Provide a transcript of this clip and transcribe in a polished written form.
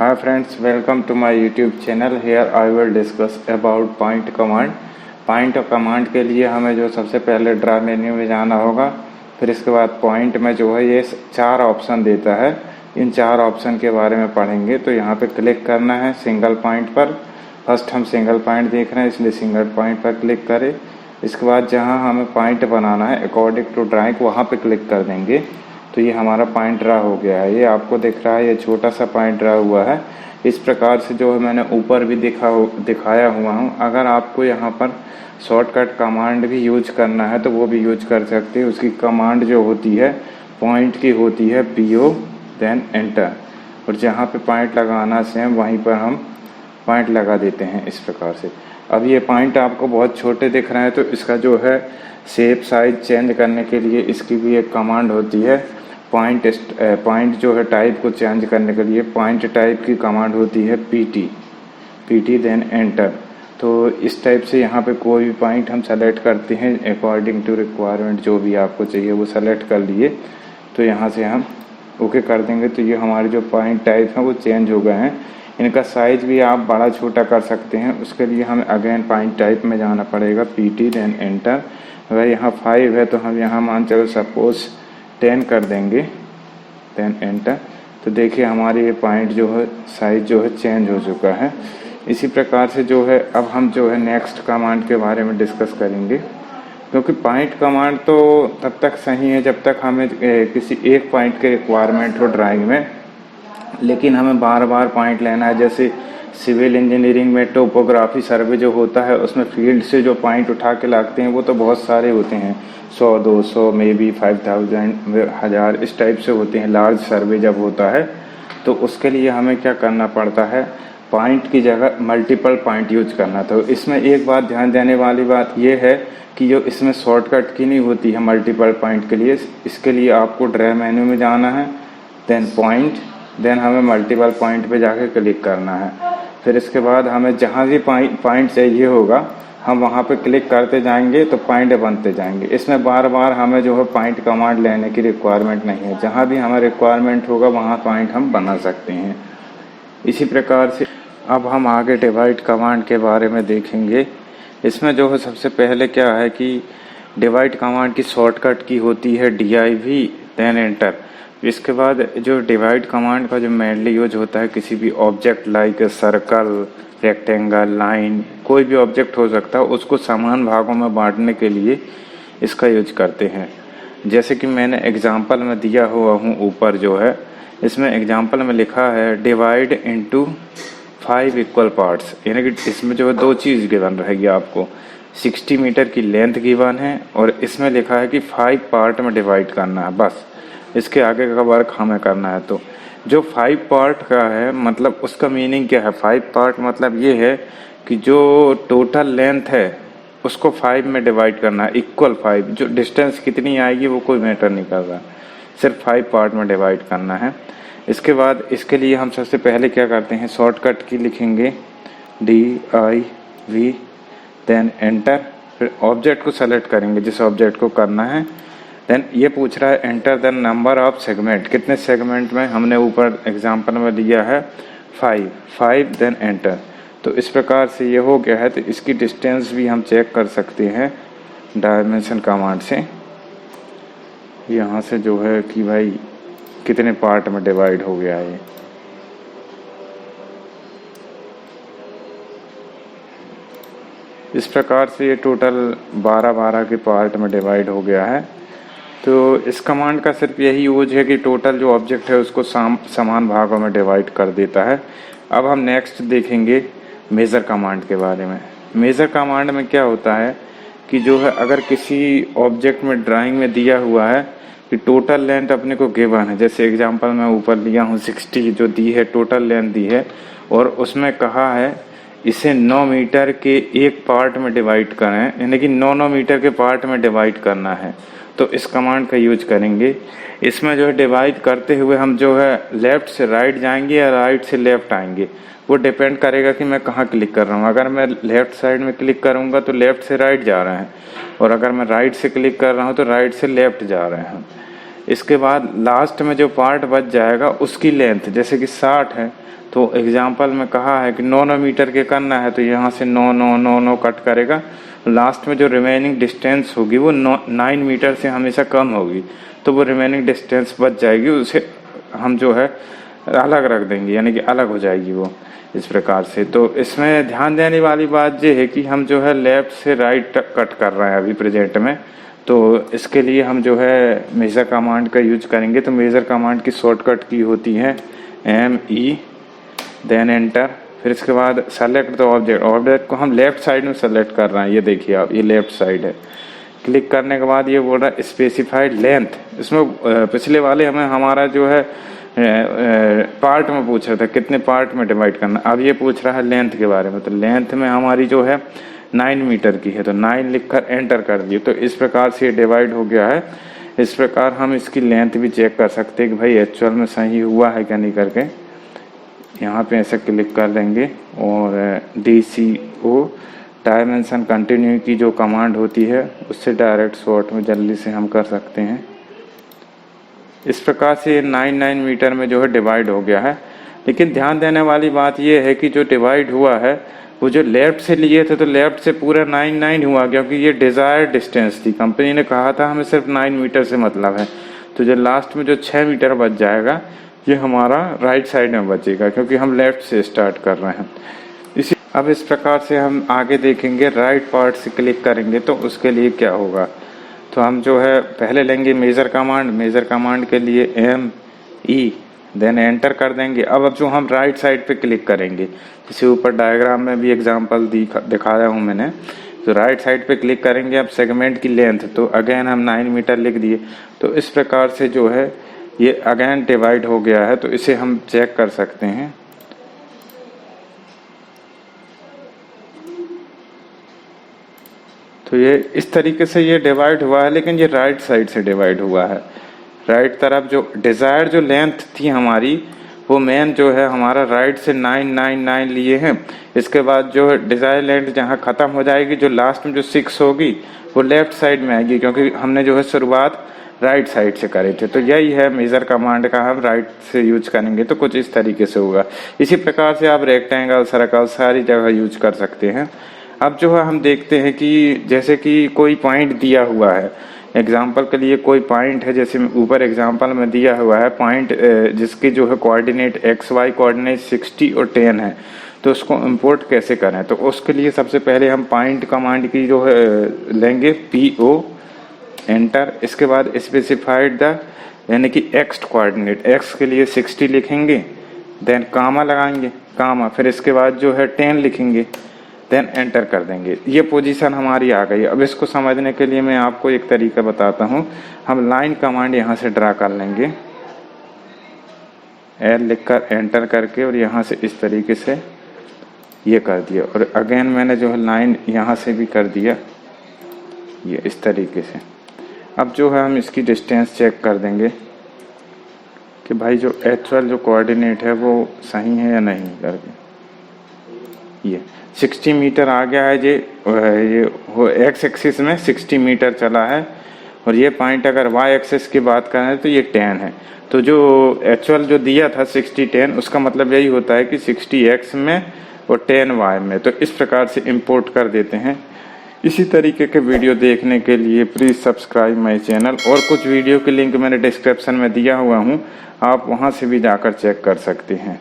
Hi friends, welcome to my YouTube channel. Here I will discuss about point command. Point command के लिए हमें जो सबसे पहले ड्रा मेन्यू में जाना होगा, फिर इसके बाद पॉइंट में जो है ये 4 ऑप्शन देता है। इन 4 ऑप्शन के बारे में पढ़ेंगे। तो यहाँ पे क्लिक करना है सिंगल पॉइंट पर। फर्स्ट हम सिंगल पॉइंट देख रहे हैं, इसलिए सिंगल पॉइंट पर क्लिक करें। इसके बाद जहाँ हमें पॉइंट बनाना है अकॉर्डिंग टू ड्राइंग, वहाँ पे क्लिक कर देंगे। तो ये हमारा पॉइंट ड्रा हो गया है। ये आपको दिख रहा है, ये छोटा सा पॉइंट ड्रा हुआ है। इस प्रकार से जो है मैंने ऊपर भी दिखाया हुआ हूँ। अगर आपको यहाँ पर शॉर्टकट कमांड भी यूज करना है तो वो भी यूज कर सकते हैं। उसकी कमांड जो होती है पॉइंट की होती है PO देन एंटर, और जहाँ पे पॉइंट लगाना सेम वहीं पर हम पॉइंट लगा देते हैं इस प्रकार से। अब ये पॉइंट आपको बहुत छोटे दिख रहे हैं, तो इसका जो है शेप साइज चेंज करने के लिए इसकी भी एक कमांड होती है। पॉइंट जो है टाइप को चेंज करने के लिए पॉइंट टाइप की कमांड होती है PT देन एंटर। तो इस टाइप से यहाँ पे कोई भी पॉइंट हम सेलेक्ट करते हैं अकॉर्डिंग टू रिक्वायरमेंट, जो भी आपको चाहिए वो सेलेक्ट कर लिए। तो यहाँ से हम ओके कर देंगे। तो ये हमारे जो पॉइंट टाइप हैं वो चेंज हो गए हैं। इनका साइज भी आप बड़ा छोटा कर सकते हैं। उसके लिए हमें अगेन पॉइंट टाइप में जाना पड़ेगा, PT देन एंटर। अगर यहाँ 5 है तो हम यहाँ मान चलो सपोज 10 कर देंगे देन एंटर। तो देखिए हमारी ये पॉइंट जो है साइज जो है चेंज हो चुका है। इसी प्रकार से जो है अब हम जो है नेक्स्ट कमांड के बारे में डिस्कस करेंगे, क्योंकि पॉइंट कमांड तो तब तक सही है जब तक हमें किसी एक पॉइंट के रिक्वायरमेंट हो ड्राइंग में, लेकिन हमें बार बार पॉइंट लेना है। जैसे सिविल इंजीनियरिंग में टोपोग्राफी सर्वे जो होता है उसमें फील्ड से जो पॉइंट उठा के लाते हैं वो तो बहुत सारे होते हैं, 100 200 मे बी 5000 1000 इस टाइप से होते हैं। लार्ज सर्वे जब होता है तो उसके लिए हमें क्या करना पड़ता है, पॉइंट की जगह मल्टीपल पॉइंट यूज करना। तो इसमें एक बात ध्यान देने वाली बात यह है कि जो इसमें शॉर्टकट की नहीं होती है मल्टीपल पॉइंट के लिए। इसके लिए आपको ड्रा मेन्यू में जाना है, देन पॉइंट, देन हमें मल्टीपल पॉइंट पे जाके क्लिक करना है। फिर इसके बाद हमें जहाँ भी पॉइंट चाहिए होगा हम वहाँ पे क्लिक करते जाएंगे तो पॉइंट बनते जाएंगे। इसमें बार बार हमें जो है पॉइंट कमांड लेने की रिक्वायरमेंट नहीं है। जहाँ भी हमें रिक्वायरमेंट होगा वहाँ पॉइंट हम बना सकते हैं। इसी प्रकार से अब हम आगे डिवाइड कमांड के बारे में देखेंगे। इसमें जो है सबसे पहले क्या है कि डिवाइड कमांड की शॉर्टकट की होती है DIV देन एंटर। इसके बाद जो डिवाइड कमांड का जो मेनली यूज होता है किसी भी object like circle, rectangle, line, कोई भी ऑब्जेक्ट हो सकता है, उसको समान भागों में बांटने के लिए इसका यूज करते हैं। जैसे कि मैंने एग्जांपल में दिया हुआ हूँ ऊपर जो है, इसमें एग्जांपल में लिखा है डिवाइड इनटू 5 इक्वल पार्ट्स, यानी कि इसमें जो है 2 चीज़ गिवन रहेगी आपको। 60 मीटर की लेंथ गिवन है और इसमें लिखा है कि 5 पार्ट में डिवाइड करना है। बस इसके आगे का वर्क हमें करना है। तो जो 5 पार्ट का है मतलब उसका मीनिंग क्या है, 5 पार्ट मतलब ये है कि जो टोटल लेंथ है उसको 5 में डिवाइड करना है, इक्वल 5। जो डिस्टेंस कितनी आएगी वो कोई मैटर नहीं कर रहा, सिर्फ 5 पार्ट में डिवाइड करना है। इसके बाद इसके लिए हम सबसे पहले क्या करते हैं, शॉर्टकट की लिखेंगे DIV देन एंटर। फिर ऑब्जेक्ट को सेलेक्ट करेंगे जिस ऑब्जेक्ट को करना है। देन ये पूछ रहा है enter the number of segment, कितने सेगमेंट में, हमने ऊपर एग्जांपल में लिया है 5 देन एंटर। तो इस प्रकार से ये हो गया है। तो इसकी डिस्टेंस भी हम चेक कर सकते हैं डायमेंशन कमांड से, यहाँ से जो है कि भाई कितने पार्ट में डिवाइड हो गया है। इस प्रकार से ये टोटल 12 के पार्ट में डिवाइड हो गया है। तो इस कमांड का सिर्फ यही यूज है कि टोटल जो ऑब्जेक्ट है उसको समान भागों में डिवाइड कर देता है। अब हम नेक्स्ट देखेंगे मेज़र कमांड के बारे में। मेज़र कमांड में क्या होता है कि जो है अगर किसी ऑब्जेक्ट में ड्राइंग में दिया हुआ है कि टोटल लेंथ अपने को गिवन है, जैसे एग्जांपल मैं ऊपर लिया हूँ 60 जो दी है, टोटल लेंथ दी है, और उसमें कहा है इसे 9 मीटर के एक पार्ट में डिवाइड करें, यानी कि 9 मीटर के पार्ट में डिवाइड करना है। तो इस कमांड का यूज करेंगे। इसमें जो है डिवाइड करते हुए हम जो है लेफ़्ट से राइट जाएंगे या राइट से लेफ़्ट आएंगे, वो डिपेंड करेगा कि मैं कहाँ क्लिक कर रहा हूँ। अगर मैं लेफ़्ट साइड में क्लिक करूँगा तो लेफ़्ट से राइट जा रहे हैं, और अगर मैं राइट से क्लिक कर रहा हूँ तो राइट से लेफ़्ट जा रहे हैं। इसके बाद लास्ट में जो पार्ट बच जाएगा उसकी लेंथ, जैसे कि 60 है तो एग्जाम्पल में कहा है कि 9 मीटर के करना है, तो यहाँ से 9 कट करेगा, लास्ट में जो रिमेनिंग डिस्टेंस होगी वो 9 मीटर से हमेशा कम होगी, तो वो रिमेनिंग डिस्टेंस बच जाएगी, उसे हम जो है अलग रख देंगे, यानी कि अलग हो जाएगी वो इस प्रकार से। तो इसमें ध्यान देने वाली बात ये है कि हम जो है लेफ़्ट से राइट कट कर रहे हैं अभी प्रेजेंट में, तो इसके लिए हम जो है मेजर कमांड का यूज करेंगे। तो मेजर कमांड की शॉर्टकट की होती है ME, देन एंटर, फिर इसके बाद सेलेक्ट द ऑब्जेक्ट। ऑब्जेक्ट को हम लेफ़्ट साइड में सेलेक्ट कर रहे हैं, ये देखिए आप, ये लेफ़्ट साइड है। क्लिक करने के बाद ये बोल रहा है स्पेसिफाइड लेंथ। इसमें पिछले वाले हमें हमारा जो है पार्ट में पूछ रहा था कितने पार्ट में डिवाइड करना, अब ये पूछ रहा है लेंथ के बारे में। तो लेंथ में हमारी जो है 9 मीटर की है, तो 9 लिखकर एंटर कर दिए, तो इस प्रकार से ये डिवाइड हो गया है। इस प्रकार हम इसकी लेंथ भी चेक कर सकते हैं कि भाई एक्चुअल में सही हुआ है क्या नहीं करके। यहाँ पे ऐसे क्लिक कर देंगे और DCO डायमेंशन कंटिन्यू की जो कमांड होती है उससे डायरेक्ट शॉर्ट में जल्दी से हम कर सकते हैं। इस प्रकार से 9 मीटर में जो है डिवाइड हो गया है। लेकिन ध्यान देने वाली बात यह है कि जो डिवाइड हुआ है वो जो लेफ़्ट से लिए थे तो लेफ़्ट से पूरा 9 हुआ, क्योंकि ये डिज़ायर्ड डिस्टेंस थी। कंपनी ने कहा था हमें सिर्फ 9 मीटर से मतलब है, तो जो लास्ट में जो 6 मीटर बच जाएगा ये हमारा राइट साइड में बचेगा, क्योंकि हम लेफ़्ट से स्टार्ट कर रहे हैं। अब इस प्रकार से हम आगे देखेंगे, राइट पार्ट से क्लिक करेंगे तो उसके लिए क्या होगा। तो हम जो है पहले लेंगे मेजर कमांड। मेजर कमांड के लिए ME, देन एंटर कर देंगे। अब जो हम राइट साइड पे क्लिक करेंगे, जैसे ऊपर डायग्राम में भी एग्जांपल दिखाया हूँ मैंने, तो राइट साइड पे क्लिक करेंगे। अब सेगमेंट की लेंथ, तो अगेन हम 9 मीटर लिख दिए। तो इस प्रकार से जो है ये अगेन डिवाइड हो गया है, तो इसे हम चेक कर सकते हैं। तो ये इस तरीके से ये डिवाइड हुआ है, लेकिन ये राइट साइड से डिवाइड हुआ है। राइट तरफ जो डिज़ायर जो लेंथ थी हमारी, वो मेन जो है हमारा राइट से 9 लिए हैं। इसके बाद जो डिज़ायर लेंथ जहाँ ख़त्म हो जाएगी, जो लास्ट में जो 6 होगी वो लेफ़्ट साइड में आएगी, क्योंकि हमने जो है शुरुआत राइट साइड से करे थे। तो यही है मेजर कमांड का, हम राइट से यूज करेंगे तो कुछ इस तरीके से होगा। इसी प्रकार से आप रेक्टेंगल, सर्कल सारी जगह यूज कर सकते हैं। अब जो है हम देखते हैं कि जैसे कि कोई पॉइंट दिया हुआ है, एग्जाम्पल के लिए कोई पॉइंट है, जैसे ऊपर एग्जाम्पल में दिया हुआ है पॉइंट जिसकी जो है कोऑर्डिनेट XY कोऑर्डिनेट 60 और 10 है, तो उसको इंपोर्ट कैसे करें। तो उसके लिए सबसे पहले हम पॉइंट कमांड की जो है लेंगे PO, एंटर। इसके बाद स्पेसिफाइड द, यानी कि X कोऑर्डिनेट, X के लिए 60 लिखेंगे, देन कामा लगाएंगे, कामा, फिर इसके बाद जो है 10 लिखेंगे, देन एंटर कर देंगे। ये पोजीशन हमारी आ गई। अब इसको समझने के लिए मैं आपको एक तरीका बताता हूँ। हम लाइन कमांड यहाँ से ड्रा कर लेंगे, L लिखकर एंटर करके, और यहाँ से इस तरीके से ये कर दिया, और अगेन मैंने जो है लाइन यहाँ से भी कर दिया, ये इस तरीके से। अब जो है हम इसकी डिस्टेंस चेक कर देंगे कि भाई जो एक्चुअल जो कोऑर्डिनेट है वो सही है या नहीं करके। ये 60 मीटर आ गया है, ये एक्स एक्सिस में 60 मीटर चला है, और ये पॉइंट अगर वाई एक्सिस की बात करें तो ये 10 है। तो जो एक्चुअल जो दिया था 60-10, उसका मतलब यही होता है कि 60x में और 10y में। तो इस प्रकार से इंपोर्ट कर देते हैं। इसी तरीके के वीडियो देखने के लिए प्लीज़ सब्सक्राइब माय चैनल, और कुछ वीडियो के लिंक मैंने डिस्क्रिप्शन में दिया हुआ हूँ, आप वहाँ से भी जाकर चेक कर सकते हैं।